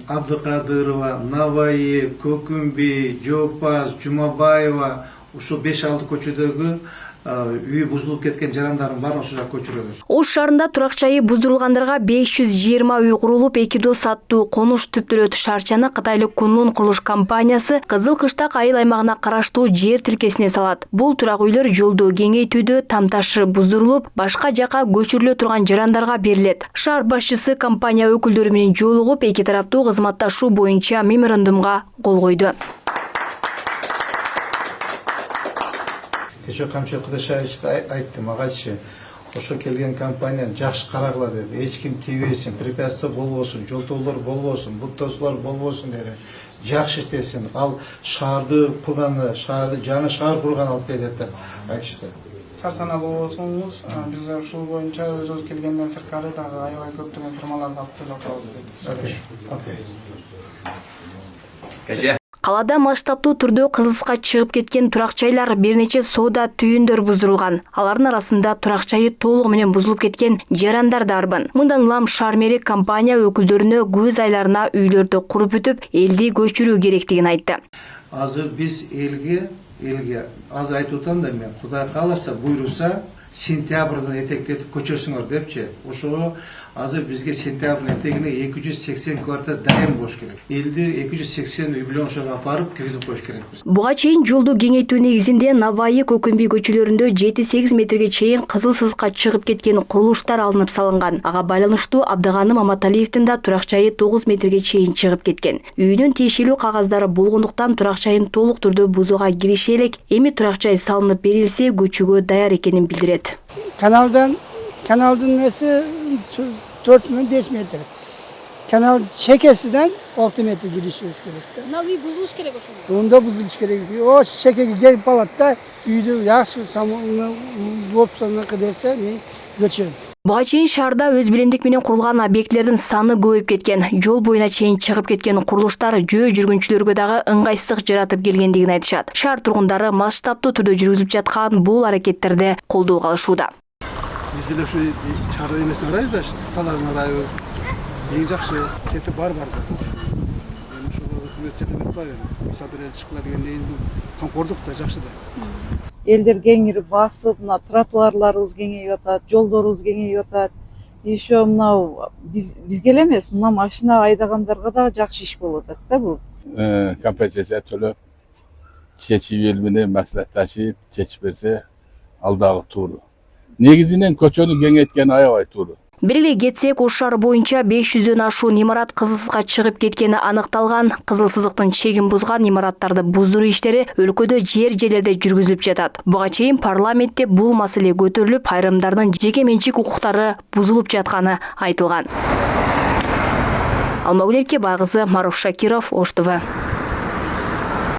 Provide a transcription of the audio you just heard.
Абдыкадырова, Навайы, Көкүмби, Жопаз, Жумабаева ушул 5-6 көчөдөгү үй бузулуп кеткен жарандардын баарын ошол жака көчүрөбүз. Ош шаарында турак жайы буздурулгандарга 520 үй курулуп, 2 дос аттуу конуш түптөлөт. Шарчаны кытайлык Кунлун курулуш компаниясы Кызыл Кыштак айыл аймагына караштуу жер тилкесине салат. Бул турак үйлөр жолду кеңейтүүдө тамташы буздурулуп, башка жака көчүрүлө турган жарандарга берилет. Шаар башчысы компания өкүлдөрү менен жолугуп, эки тараптуу кызматташуу боюнча меморандумга кол койду. Кече Камчы Кудашаевичте айттым, агачы, ошо келген компания жакшы карагыла деди. Эч ким тийбесин, препятствие болбосун, жолтоолор болбосун, буттоосулар болбосун деди. Жакшы иштесин, ал шаарды курганы, жаңы шаар курган алып келет деп айтышты. Сарсаналуу болсоңуз, биз ушул боюнча өзүбүз келгенден сырткары дагы аябай көптөгөн фирмаларды алып келип атабыз деди. Калада масштабтуу түрдө кызылыска чыгып кеткен турак жайлар, бир нече соода түйүндөр буздурулган. Алардын арасында турак жайы толугу менен бузулуп кеткен жарандар дарбын. Мындан улам шаар мэри компания өкүлдөрүнө күз айларына үйлөрдү куруп бүтүп, элди көчүрүү керектигин айтты. Азыр биз элге азыр айтып атам да мен, Кудай кааласа, буйруса, сентябрдан этектетип көчөсүңөр депчи. Ошого азыр бизге сентябрдын этегине 280 квартира дайын болуш керек. Элди 280 үй бүлө ошого апарып киргизип коюш керекпиз. Буга чейин жолду кеңейтүү негизинде Навайы, Көкүмби көчөлөрүндө 7-8 метрге чейин кызыл сызыкка чыгып кеткен курулуштар алынып салынган. Ага байланыштуу Абдыганы Маматалиевдин да турак жайы 9 метрге чейин чыгып кеткен. Үйүнүн тиешелүү кагаздары болгондуктан турак жайын толук түрдө бузууга кириши элек. Эми турак жай салынып берилсе, көчүүгө даяр экенин билдирет. Kanalın nesi 4-5 metre. Kanal şekesinden 6 metre girişimiz gerekti. Navi buzuluş gerek o zaman. Onda buzuluş gerekiyor. O şekeri gelip alatta üydü yaxşı samını lopsana kadarsa ne göçün. Буга чейин шаарда өз билимдик менен курулган объектилердин саны көбөйүп кеткен. Жол боюна чейин чыгып кеткен курулуштар жөө жүргүнчүлөргө дагы ыңгайсыздык жаратып келгендигин айтышат. Шаар тургундары масштабтуу түрдө жүргүзүп жаткан бул аракеттерди колдоого алышууда. Biz de şu şarkı emesini arayız da talarını arayız. En жақсы keti бар. Yani şu hükümet çetemek var yani. Misafirler çıkılar degende kamkorduk da жақсы da. Элдер кеңирип басып, мына тротуарларыбыз кеңейип атат, жолдорубуз кеңейип атат. Еще мынау бизге эле эмес, мына машина айдагандарга да жакшы иш болуп атат да бул. Компенсация төлөп, чечип эл менен маслихатташып, чечип берсе алдагы тууру. Негизинен көчөнү кеңейткен аябай тууру. Бир эле кетсек, Ош шаары боюнча 500дөн ашуун имарат кызылсызга чыгып кеткени аныкталган. Кызыл сызыктын чегин бузган имараттарды буздуруу иштери өлкөдө жерлерде жүргүзүлүп жатат. Буга чейин парламентте бул маселе көтөрүлүп, айрымдардын жеке менчик укуктары бузулуп жатканы айтылган. Алмагүл Эркебай кызы, Маруф Шакиров, Ош ТВ.